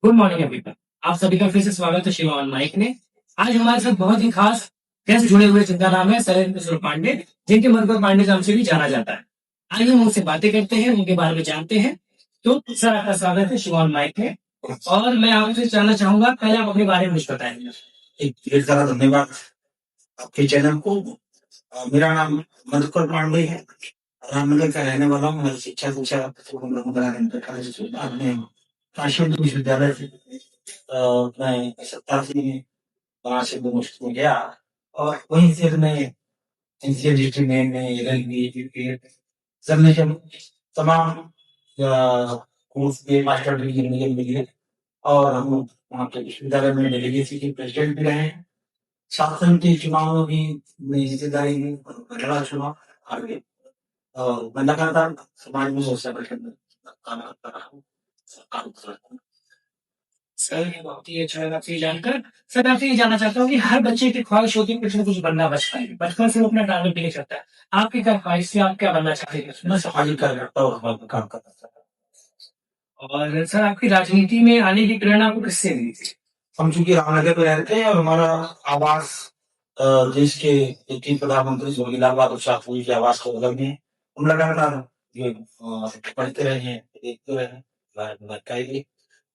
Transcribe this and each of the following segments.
Good morning everyone. आप सभी का फिर से स्वागत है शिवा ऑन माइक में। आज हमारे साथ बहुत ही खास गेस्ट जुड़े हुए जिनका नाम है शैलेंद्र किशोर पांडे, जिनके मधुकर पांडे नाम से भी जाना जाता है। आइए हम उनसे बातें करते हैं, उनके बारे में जानते हैं। तो सर, आपका स्वागत है शिवा ऑन माइक में। और मैं आपसे जानना चाहूंगा, पहले आप अपने बारे में कुछ बताएंगे। ढेर सारा धन्यवाद आपके चैनल को। मेरा नाम मधुकर पांडे है। रामनगर का रहने वाला हूँ। मैं शिक्षा बाद में काशी हिंदू विश्वविद्यालय से मैं 87 में वहां से यूनिवर्सिटी में गया और वहीं से मैं एनसीए डिस्ट्रिक्ट में एलएलबी सब में जब तमाम कोर्स के मास्टर डिग्री मिली है और हम वहाँ के विश्वविद्यालय में डेलीगेसी के प्रेसिडेंट भी रहे हैं। शासन के चुनाव में भी मेरी हिस्सेदारी में लड़ा चुनाव आगे और मैं लगातार समाज में सोशल काम करता रहा हूँ। सर, ये बहुत ही अच्छा लगा आपसे ये जानकर। सर, मैं आपसे ये जानना चाहता हूँ कि हर बच्चे की ख्वाहिश होती है कुछ न कुछ बनना बचपन में। बचपन से वो अपना टारगेट लेके चलता है। आपकी क्या ख्वाहिश थी, आप क्या बनना चाहते थे? मैं सामाजिक कार्यकर्ता और काम करता था। और सर, आपकी राजनीति में आने की प्रेरणा आपको किससे मिली थी? हम चूंकि रामनगर में रहते हैं और हमारा आवास देश के एक प्रधानमंत्री स्वर्गीय लाल बहादुर शास्त्री के आवास को बगल में है। हम लगातार ये पढ़ते रहे हैं, देखते रहे हैं।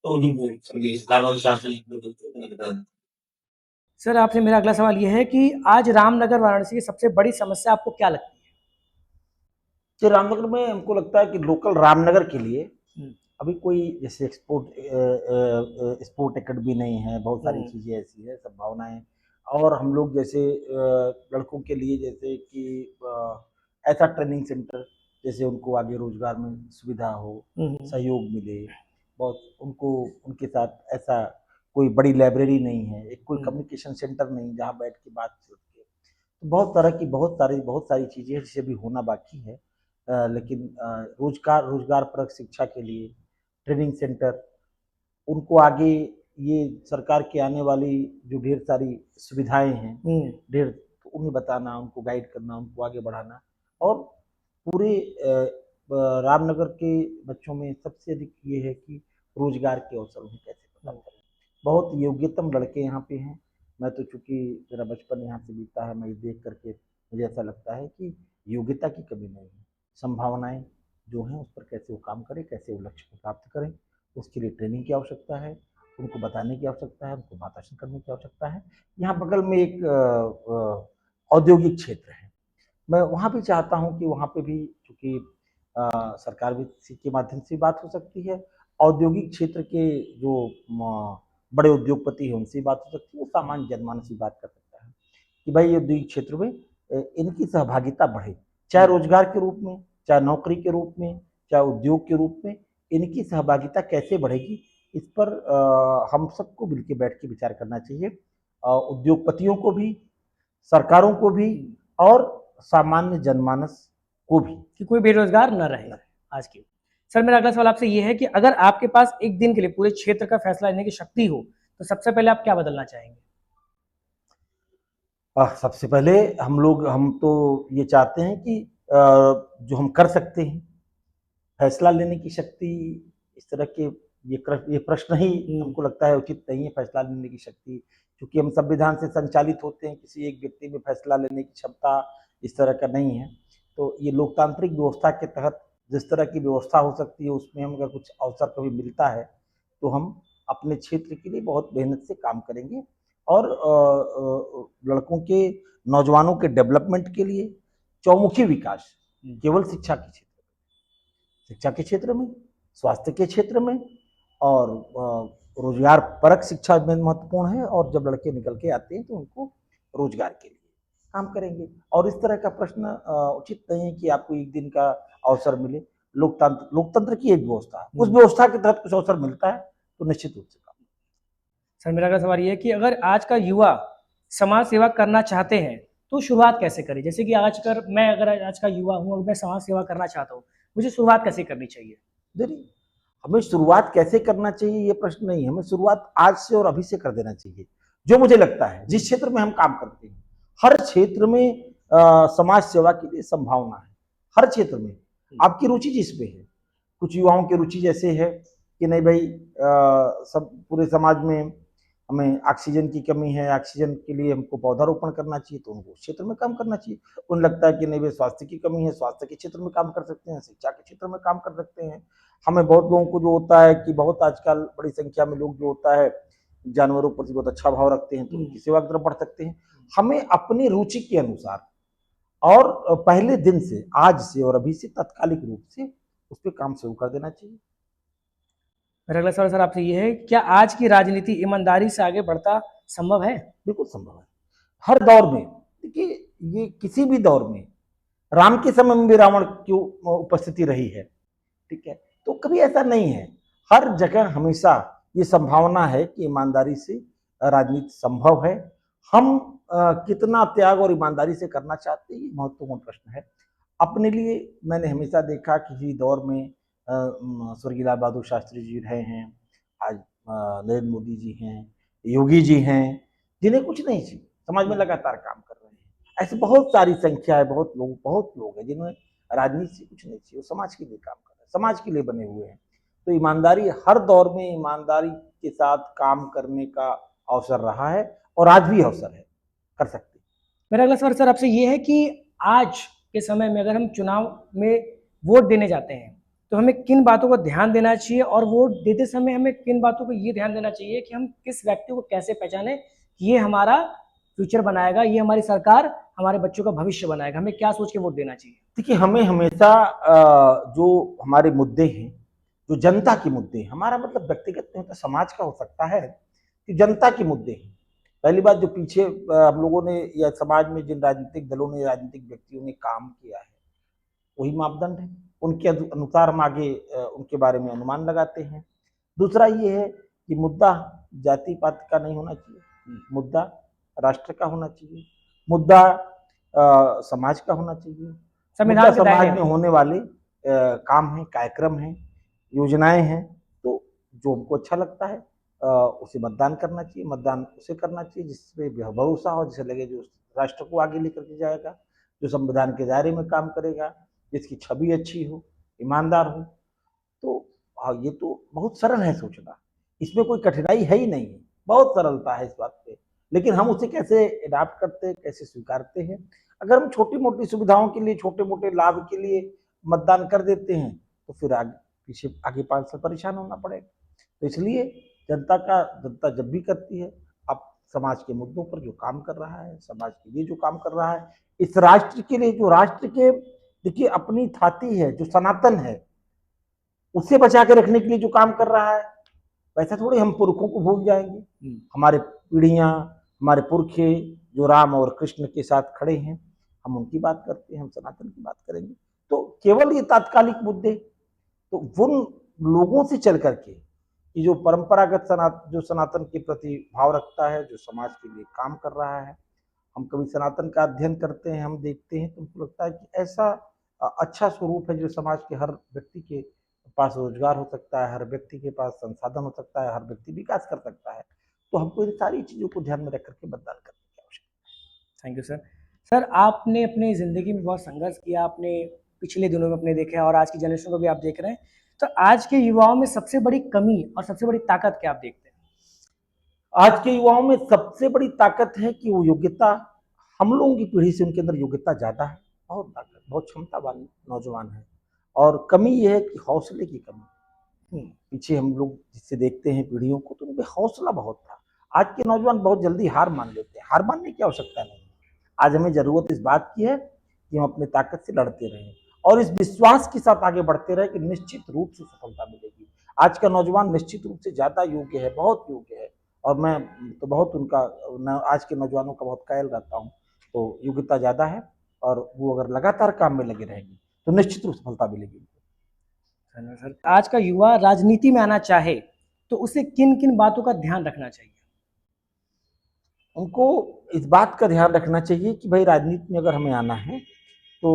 तो उन्हीं को स्वर्गीय लाल बहादुर शास्त्री सर, आपसे मेरा अगला सवाल ये है कि आज रामनगर वाराणसी की सबसे बड़ी समस्या आपको क्या लगती है? तो रामनगर में हमको लगता है कि लोकल रामनगर के लिए अभी कोई जैसे स्पोर्ट एकेडमी नहीं है, बहुत सारी चीज़ें ऐसी है, संभावनाएं। और हम लोग जैसे लड़कों के लिए जैसे कि ऐसा ट्रेनिंग सेंटर जैसे उनको आगे रोजगार में सुविधा हो, सहयोग मिले, बहुत उनको उनके साथ ऐसा कोई बड़ी लाइब्रेरी नहीं है, एक कोई कम्युनिकेशन सेंटर नहीं जहाँ बैठ के बात हो सके। तो बहुत सारी चीज़ें हैं जिसे भी होना बाकी है। लेकिन रोजगार परक शिक्षा के लिए ट्रेनिंग सेंटर, उनको आगे ये सरकार की आने वाली जो ढेर सारी सुविधाएं हैं, ढेर तो उन्हें बताना, उनको गाइड करना, उनको आगे बढ़ाना। और पूरे रामनगर के बच्चों में सबसे अधिक ये है कि रोजगार के अवसर उन्हें कैसे प्रदान करें। बहुत योग्यतम लड़के यहाँ पे हैं। मैं तो चूंकि मेरा बचपन यहाँ से बीता है, मैं ये देख करके मुझे ऐसा लगता है कि योग्यता की कमी नहीं है, संभावनाएं जो हैं उस पर कैसे वो काम करें, कैसे वो लक्ष्य को प्राप्त करें, उसके लिए ट्रेनिंग की आवश्यकता है, उनको बताने की आवश्यकता है, उनको मार्गदर्शन करने की आवश्यकता है। यहाँ बगल में एक औद्योगिक क्षेत्र है, मैं वहाँ भी चाहता हूँ कि वहाँ पे भी चूँकि सरकार भी के माध्यम से बात हो सकती है, औद्योगिक क्षेत्र के जो बड़े उद्योगपति हैं उनसे बात हो सकती है, सामान्य जनमानस से बात कर सकता है कि भाई औद्योगिक क्षेत्र में इनकी सहभागिता बढ़े, चाहे रोजगार के रूप में, चाहे नौकरी के रूप में, चाहे उद्योग के रूप में, इनकी सहभागिता कैसे बढ़ेगी, इस पर हम सबको मिलकर बैठ के विचार करना चाहिए। उद्योगपतियों को भी, सरकारों को भी और सामान्य जनमानस को भी, कि कोई बेरोजगार न रहे आज की। सर, मेरा अगला सवाल आपसे ये है कि अगर आपके पास एक दिन के लिए पूरे क्षेत्र का फैसला लेने की शक्ति हो तो सबसे पहले आप क्या बदलना चाहेंगे? सबसे पहले हम तो ये चाहते हैं कि जो हम कर सकते हैं, फैसला लेने की शक्ति, इस तरह के ये प्रश्न ही हमको लगता है उचित नहीं है। फैसला लेने की शक्ति, क्योंकि हम संविधान से संचालित होते हैं, किसी एक व्यक्ति में फैसला लेने की क्षमता इस तरह का नहीं है। तो ये लोकतांत्रिक व्यवस्था के तहत जिस तरह की व्यवस्था हो सकती है, उसमें हम अगर कुछ अवसर कभी मिलता है तो हम अपने क्षेत्र के लिए बहुत मेहनत से काम करेंगे। और लड़कों के, नौजवानों के डेवलपमेंट के लिए चौमुखी विकास, केवल शिक्षा के क्षेत्र में, स्वास्थ्य के क्षेत्र में और रोजगार परक शिक्षा में महत्वपूर्ण है। और जब लड़के निकल के आते हैं तो उनको रोजगार के लिए काम करेंगे। और इस तरह का प्रश्न उचित नहीं है कि आपको एक दिन का अवसर मिले। लोकतंत्र की एक व्यवस्था है, उस व्यवस्था के तहत कुछ अवसर मिलता है तो निश्चित रूप से काम। सर, मेरा अगला सवाल ये है कि अगर आज का युवा समाज सेवा करना चाहते हैं तो शुरुआत कैसे करें? जैसे कि मैं अगर आज का युवा हूँ और मैं समाज सेवा करना चाहता हूँ, मुझे शुरुआत कैसे करनी चाहिए? देखिए, हमें शुरुआत कैसे करना चाहिए ये प्रश्न नहीं है, हमें शुरुआत आज से और अभी से कर देना चाहिए। जो मुझे लगता है जिस क्षेत्र में हम काम करते हैं, हर क्षेत्र में समाज सेवा के लिए संभावना है। हर क्षेत्र में आपकी रुचि जिसमें है, कुछ युवाओं की रुचि जैसे है कि नहीं भाई सब पूरे समाज में हमें ऑक्सीजन की कमी है, ऑक्सीजन के लिए हमको पौधारोपण करना चाहिए, तो उनको उस क्षेत्र में काम करना चाहिए। उन्हें लगता है कि नहीं भाई स्वास्थ्य की कमी है, स्वास्थ्य के क्षेत्र में काम कर सकते हैं, शिक्षा के क्षेत्र में काम कर सकते हैं। हमें बहुत लोगों को जो होता है कि बहुत आजकल बड़ी संख्या में लोग जो होता है जानवरों के प्रति बहुत अच्छा भाव रखते हैं, तो उनकी सेवा की तरफ बढ़ सकते हैं। हमें अपनी रुचि के अनुसार और पहले दिन से, आज से और अभी से तात्कालिक रूप से उस पर काम शुरू कर देना चाहिए। मेरा अगला सवाल सर आपसे ये है, क्या आज की राजनीति ईमानदारी से आगे बढ़ता संभव है? बिल्कुल संभव है, हर दौर में। देखिए, ये किसी भी दौर में, राम के समय में भी रावण की उपस्थिति रही है, ठीक है, तो कभी ऐसा नहीं है। हर जगह हमेशा ये संभावना है कि ईमानदारी से राजनीति संभव है। हम कितना त्याग और ईमानदारी से करना चाहते हैं, ये महत्वपूर्ण प्रश्न है। अपने लिए मैंने हमेशा देखा किसी दौर में स्वर्गीय लाल बहादुर शास्त्री जी रहे हैं, आज नरेंद्र मोदी जी हैं, योगी जी हैं, जिन्हें कुछ नहीं चाहिए, समाज में लगातार काम कर रहे हैं। ऐसे बहुत सारी संख्या है, बहुत लोग हैं जिन्हें राजनीति से कुछ नहीं चाहिए, वो समाज के लिए काम कर रहे हैं, समाज के लिए बने हुए हैं। तो ईमानदारी हर दौर में ईमानदारी के साथ काम करने का अवसर रहा है और आज भी अवसर है, कर सकते हैं। मेरा अगला सवाल सर आपसे ये है कि आज के समय में अगर हम चुनाव में वोट देने जाते हैं तो हमें किन बातों को ध्यान देना चाहिए, और वोट देते समय हमें किन बातों को ये ध्यान देना चाहिए कि हम किस व्यक्ति को कैसे पहचाने कि ये हमारा फ्यूचर बनाएगा, ये हमारी सरकार हमारे बच्चों का भविष्य बनाएगा, हमें क्या सोच के वोट देना चाहिए? देखिए, हमें हमेशा जो हमारे मुद्दे हैं, जो जनता के मुद्दे हैं, हमारा मतलब व्यक्तिगत नहीं होता, समाज का हो सकता है, कि जनता के मुद्दे हैं। पहली बात, जो पीछे हम लोगों ने या समाज में जिन राजनीतिक दलों ने, राजनीतिक व्यक्तियों ने काम किया है, वही मापदंड है, उनके अनुसार हम आगे उनके बारे में अनुमान लगाते हैं। दूसरा ये है कि मुद्दा जाति पात का नहीं होना चाहिए, मुद्दा राष्ट्र का होना चाहिए, मुद्दा समाज का होना चाहिए, मुद्दा समाज में होने वाले काम हैं, कार्यक्रम हैं, योजनाएं हैं, तो जो हमको अच्छा लगता है उसे मतदान करना चाहिए। मतदान उसे करना चाहिए जिसपे भरोसा हो, जिसे लगे जो राष्ट्र को आगे लेकर के जाएगा, जो संविधान के दायरे में काम करेगा, जिसकी छवि अच्छी हो, ईमानदार हो। तो ये तो बहुत सरल है सोचना, इसमें कोई कठिनाई है ही नहीं, बहुत सरलता है इस बात पे। लेकिन हम उसे कैसे अडॉप्ट करते हैं, कैसे स्वीकारते हैं। अगर हम छोटी मोटी सुविधाओं के लिए, छोटे मोटे लाभ के लिए मतदान कर देते हैं, तो फिर आगे 5 साल परेशान होना पड़ेगा। तो इसलिए जनता जब भी करती है, अब समाज के मुद्दों पर जो काम कर रहा है, समाज के लिए जो काम कर रहा है, इस राष्ट्र के लिए, जो राष्ट्र के देखिए अपनी थाती है, जो सनातन है, उसे बचा के रखने के लिए जो काम कर रहा है, वैसा थोड़ी हम पुरखों को भूल जाएंगे। हमारे पीढ़ियां, हमारे पुरखे जो राम और कृष्ण के साथ खड़े हैं, हम उनकी बात करते हैं, हम सनातन की बात करेंगे। तो केवल ये तात्कालिक मुद्दे, तो उन लोगों से चल करके कि जो परंपरागत जो सनातन के प्रति भाव रखता है, जो समाज के लिए काम कर रहा है, हम कभी सनातन का अध्ययन करते हैं, हम देखते हैं, तो हमको लगता है कि ऐसा अच्छा स्वरूप है जो समाज के हर व्यक्ति के पास रोजगार हो सकता है, हर व्यक्ति के पास संसाधन हो सकता है, हर व्यक्ति विकास कर सकता है। तो हमको इन सारी चीजों को ध्यान में रख करके मतदान करने की आवश्यकता है। Thank you sir. सर, आपने अपनी जिंदगी में बहुत संघर्ष किया, आपने पिछले दिनों में अपने देखा और आज की जनरेशन को भी आप देख रहे हैं, तो आज के युवाओं में सबसे बड़ी कमी और सबसे बड़ी ताकत क्या आप देखते हैं? आज के युवाओं में सबसे बड़ी ताकत है कि वो योग्यता, हम लोगों की पीढ़ी से उनके अंदर योग्यता ज्यादा है, बहुत ताकत, बहुत क्षमतावान नौजवान है। और कमी यह है कि हौसले की कमी। पीछे हम लोग जिससे देखते हैं पीढ़ियों को, तो उनमें हौसला बहुत था। आज के नौजवान बहुत जल्दी हार मान लेते हैं, हार मानने की आवश्यकता नहीं है। आज हमें जरूरत इस बात की है कि हम अपनी ताकत से लड़ते रहें और इस विश्वास के साथ आगे बढ़ते रहे कि निश्चित रूप से सफलता मिलेगी। आज का नौजवान निश्चित रूप से ज्यादा योग्य है, बहुत योग्य है, और मैं तो बहुत उनका आज के नौजवानों का बहुत कायल रहता हूँ। तो योग्यता ज्यादा है और वो अगर लगातार काम में लगे रहेंगे तो निश्चित रूप से सफलता मिलेगी। सर, आज का युवा राजनीति में आना चाहे तो उसे किन किन बातों का ध्यान रखना चाहिए? उनको इस बात का ध्यान रखना चाहिए कि भाई राजनीति में अगर हमें आना है तो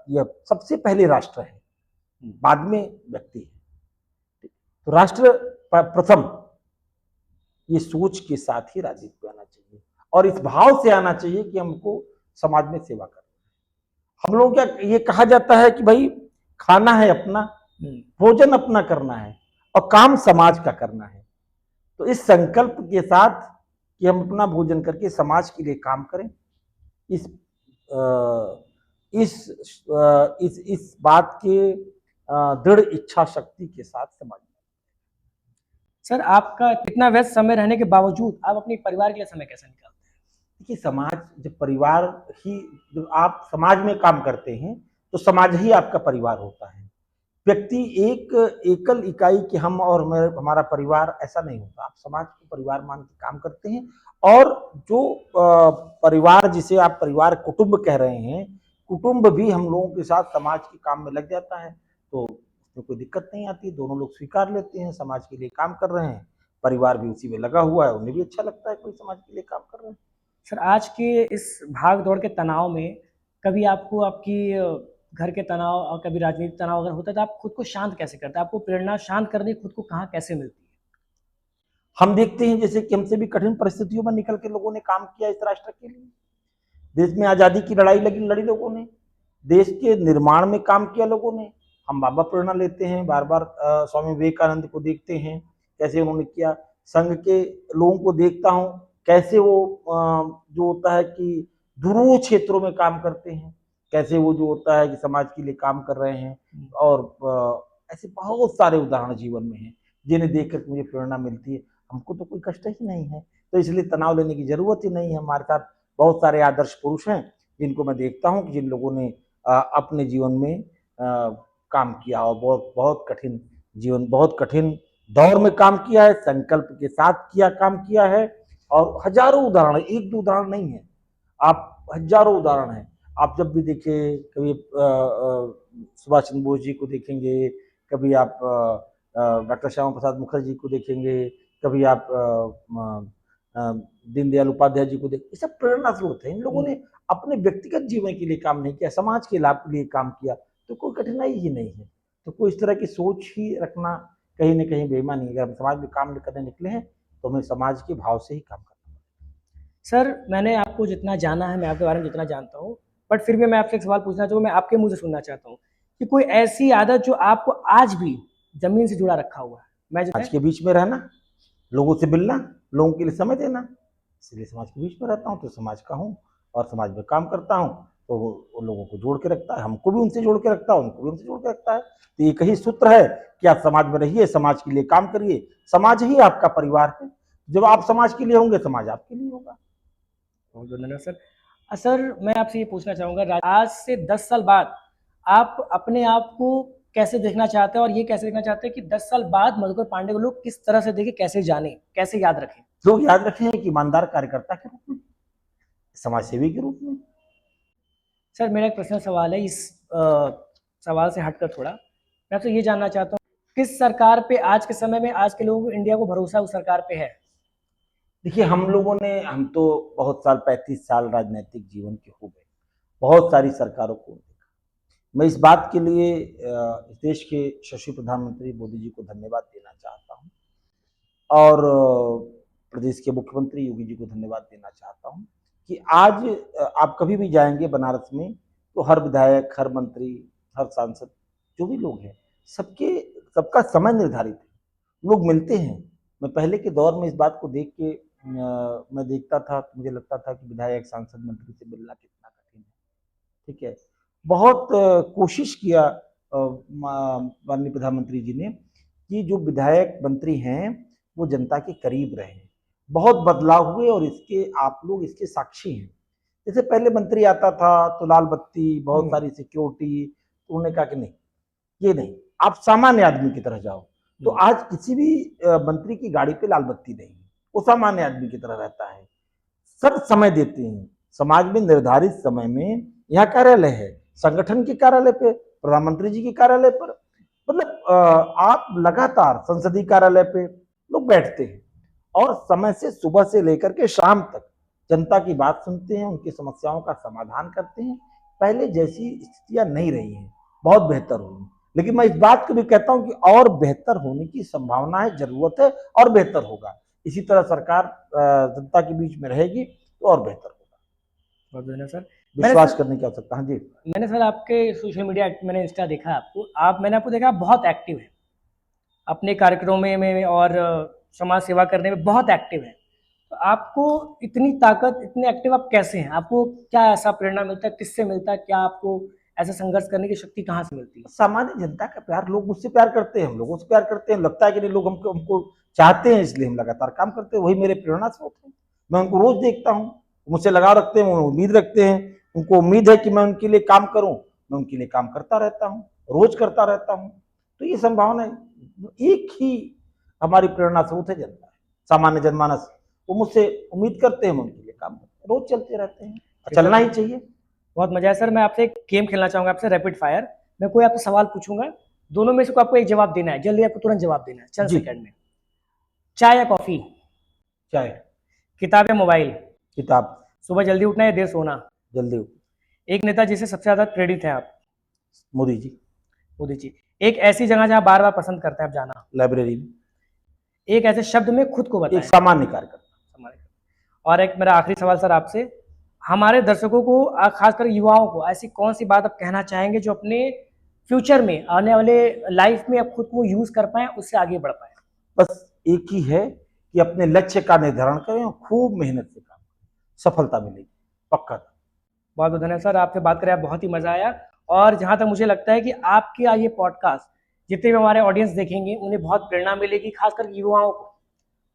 यह सबसे पहले राष्ट्र है, बाद में व्यक्ति है। तो राष्ट्र प्रथम, ये सोच के साथ ही राजनीति में आना चाहिए और इस भाव से आना चाहिए कि हमको समाज में सेवा करना है। हम लोग क्या ये कहा जाता है कि भाई खाना है अपना, भोजन अपना करना है, और काम समाज का करना है। तो इस संकल्प के साथ कि हम अपना भोजन करके समाज के लिए काम करें, इस अ, इस बात के दृढ़ इच्छा शक्ति के साथ समाज। सर आपका इतना व्यस्त समय रहने के बावजूद आप अपने परिवार के लिए समय कैसे निकालते हैं? देखिए, समाज जब परिवार ही, जब आप समाज में काम करते हैं तो समाज ही आपका परिवार होता है। व्यक्ति एक एकल इकाई कि हम और हमारा परिवार, ऐसा नहीं होता। आप समाज को परिवार मान के काम करते हैं, और जो परिवार जिसे आप परिवार कुटुंब कह रहे हैं, कुटुंब भी हम लोगों के साथ समाज के काम में लग जाता है, तो उसमें कोई दिक्कत नहीं आती। दोनों लोग स्वीकार लेते हैं, समाज के लिए काम कर रहे हैं, परिवार भी उसी में लगा हुआ है, उन्हें भी अच्छा लगता है कोई समाज के लिए काम कर रहे हैं। सर आज के इस भाग दौड़ के तनाव में कभी आपको आपकी घर के तनाव और कभी राजनीतिक तनाव अगर होता है तो आप खुद को शांत कैसे करते हैं? आपको प्रेरणा शांत करने की खुद को कहाँ कैसे मिलती है? हम देखते हैं जैसे कि हमसे भी कठिन परिस्थितियों में निकल के लोगों ने काम किया इस राष्ट्र के लिए। देश में आजादी की लड़ाई लड़ी लोगों ने, देश के निर्माण में काम किया लोगों ने। हम बाबा प्रेरणा लेते हैं, बार बार स्वामी विवेकानंद को देखते हैं कैसे उन्होंने किया। संघ के लोगों को देखता हूँ कैसे वो जो होता है कि दुरूह क्षेत्रों में काम करते हैं, कैसे वो जो होता है कि समाज के लिए काम कर रहे हैं। और ऐसे बहुत सारे उदाहरण जीवन में हैं जिन्हें देख कर मुझे प्रेरणा मिलती है। हमको तो कोई कष्ट ही नहीं है, तो इसलिए तनाव लेने की जरूरत ही नहीं है। हमारे साथ बहुत सारे आदर्श पुरुष हैं जिनको मैं देखता हूँ कि जिन लोगों ने अपने जीवन में काम किया, और बहुत बहुत कठिन जीवन, बहुत कठिन दौर में काम किया है, संकल्प के साथ काम किया है। और हजारों उदाहरण, एक दो उदाहरण नहीं है, आप हजारों उदाहरण हैं। आप जब भी देखिए, कभी सुभाष चंद्र बोस जी को देखेंगे, कभी आप डॉक्टर श्यामा प्रसाद मुखर्जी को देखेंगे, कभी आप दीनदयाल उपाध्याय जी को देख, ये सब प्रेरणा स्रोत है। इन लोगों ने अपने व्यक्तिगत जीवन के लिए काम नहीं किया, समाज के लाभ के लिए काम किया, तो कोई कठिनाई ही नहीं है। तो कोई इस तरह की सोच ही रखना कहीं ना कहीं बेईमानी है। अगर हम समाज में काम करने निकले हैं तो हमें समाज के भाव से ही काम करना है। सर मैंने आपको जितना जाना है, मैं आपके बारे में जितना जानता हूँ, बट फिर भी मैं आपसे एक सवाल पूछना चाहूँ, मैं आपके मुंह से सुनना चाहता हूँ कि कोई ऐसी आदत जो आपको आज भी जमीन से जुड़ा रखा हुआ है। मैं जो समाज के बीच में रहना, लोगों से मिलना, लोगों के लिए समय देना, इसलिए समाज के बीच में रहता हूँ, तो समाज का हूँ और समाज में काम करता हूँ, तो वो लोगों को जोड़ के रखता है, हमको भी उनसे जोड़ के रखता है, उनको भी उनसे जोड़ के रखता है। तो एक ही सूत्र है कि आप समाज में रहिए, समाज के लिए काम करिए, समाज ही आपका परिवार है। जब आप समाज के लिए होंगे, समाज आपके लिए होगा। बहुत बहुत धन्यवाद सर। सर मैं आपसे ये पूछना चाहूँगा, आज से 10 साल बाद आप अपने आप को कैसे देखना चाहते हैं, और ये कैसे देखना चाहते हैं कि 10 साल बाद मधुकर पांडे को लोग किस तरह से देखें, कैसे जाने, कैसे याद रखें? लोग याद रखें कि ईमानदार कार्यकर्ता के रूप में, समाज सेवी के रूप में। सर मेरा एक पर्सनल सवाल है, इस सवाल से हटकर थोड़ा मैं आपसे ये जानना चाहता हूँ, किस सरकार पे आज के समय में, आज के लोगों को, इंडिया को भरोसा उस सरकार पे है? देखिए, हम तो बहुत साल, 35 साल राजनीतिक जीवन के हो गए, बहुत सारी सरकारों को देखा। मैं इस बात के लिए इस देश के यशस्वी प्रधानमंत्री मोदी जी को धन्यवाद देना चाहता हूँ, और प्रदेश के मुख्यमंत्री योगी जी को धन्यवाद देना चाहता हूँ कि आज आप कभी भी जाएंगे बनारस में, तो हर विधायक, हर मंत्री, हर सांसद, जो भी लोग हैं, सबका समय निर्धारित है, लोग मिलते हैं। मैं पहले के दौर में इस बात को देख के मैं देखता था, मुझे लगता था कि विधायक, सांसद, मंत्री से मिलना कितना कठिन है। ठीक है, बहुत कोशिश किया माननीय प्रधानमंत्री जी ने कि जो विधायक, मंत्री हैं, वो जनता के करीब रहे। बहुत बदलाव हुए, और इसके आप लोग इसके साक्षी हैं। जैसे पहले मंत्री आता था तो लाल बत्ती, बहुत सारी सिक्योरिटी, तो उन्होंने कहा कि नहीं, ये नहीं, आप सामान्य आदमी की तरह जाओ। तो आज किसी भी मंत्री की गाड़ी पे लाल बत्ती नहीं, वो सामान्य आदमी की तरह रहता है। सब समय देते हैं, समाज में निर्धारित समय में। यहाँ कार्यालय है, संगठन के कार्यालय पे, प्रधानमंत्री जी के कार्यालय पर, मतलब आप लगातार संसदीय कार्यालय पे लोग बैठते हैं, और समय से सुबह से लेकर के शाम तक जनता की बात सुनते हैं, उनकी समस्याओं का समाधान करते हैं। पहले जैसी स्थितियां नहीं रही हैं, बहुत बेहतर हुई। लेकिन मैं इस बात को भी कहता हूं कि और बेहतर होने की संभावना है, जरूरत है, और बेहतर होगा। इसी तरह सरकार जनता के बीच में रहेगी तो और बेहतर होगा। बहुत धन्यवाद सर। विश्वास करने की आवश्यकता। हाँ जी, मैंने सर आपके सोशल मीडिया, मैंने इंस्टा देखा आपको, मैंने आपको देखा, आप बहुत एक्टिव है, अपने कार्यक्रमों में और समाज सेवा करने में बहुत एक्टिव हैं। तो आपको इतनी ताकत, इतने एक्टिव आप कैसे हैं? आपको क्या ऐसा प्रेरणा मिलता है, किससे मिलता है? क्या आपको ऐसा संघर्ष करने की शक्ति कहाँ से मिलती है? सामान्य जनता का प्यार, लोग मुझसे प्यार करते हैं, हम लोगों से प्यार करते हैं, लगता है कि नहीं लोग हमको हमको चाहते हैं, इसलिए हम लगातार काम करते हैं, वही मेरे प्रेरणा स्रोत है। मैं उनको रोज देखता हूँ, मुझसे लगाव रखते हैं, वो उम्मीद रखते हैं, उनको उम्मीद है कि मैं उनके लिए काम करूं, मैं उनके लिए काम करता रहता हूँ, रोज करता रहता हूँ। तो ये संभावना एक ही हमारी प्रेरणा स्रोत है, जनता है, सामान्य जनमानस। वो मुझसे उम्मीद करते हैं, मैं उनके लिए काम करते हैं, रोज चलते रहते हैं, चलना ही चाहिए। बहुत मजा है सर। मैं आपसे एक गेम खेलना चाहूंगा, आपसे रैपिड फायर। मैं कोई आपसे सवाल पूछूंगा, दोनों में से कोई आपको एक जवाब देना है, जल्दी आपको तुरंत जवाब देना है, चंद जी। सेकंड में। चाय या कॉफी? चाय। किताब या मोबाइल? किताब। सुबह जल्दी उठना या देर सोना? जल्दी उठ। एक नेता जिसे सबसे ज्यादा प्रेरित है आप? मोदी जी। मोदी जी। एक ऐसी जगह जहां बार बार पसंद करते हैं आप जाना? लाइब्रेरी में। एक ऐसे शब्द में खुद को बताएं। एक सामान्य कार्यकर्ता। और एक मेरा आखिरी सवाल सर आपसे, हमारे दर्शकों को, खासकर युवाओं को, ऐसी कौन सी बात आप कहना चाहेंगे जो अपने फ्यूचर में, आने वाले लाइफ में आप खुद को यूज कर पाए, उससे आगे बढ़ पाए? बस एक ही है कि अपने लक्ष्य का निर्धारण करें और खूब मेहनत से काम करें, सफलता मिलेगी, पक्का। बहुत बहुत धन्यवाद सर, आपसे बात करें बहुत ही मजा आया। और जहां तक मुझे लगता है कि आपके ये पॉडकास्ट जितने भी हमारे ऑडियंस देखेंगे उन्हें बहुत प्रेरणा मिलेगी, खासकर युवाओं को।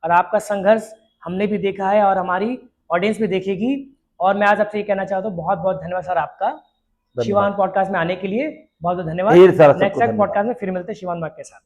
और आपका संघर्ष हमने भी देखा है और हमारी ऑडियंस भी देखेगी। और मैं आज आपसे ये कहना चाहता हूँ, बहुत बहुत धन्यवाद सर आपका शिवान पॉडकास्ट में आने के लिए। बहुत बहुत धन्यवाद। ढेर सारा सबको नेक्स्ट धन्यवाद। पॉडकास्ट में फिर मिलते हैं शिवान बाग के साथ।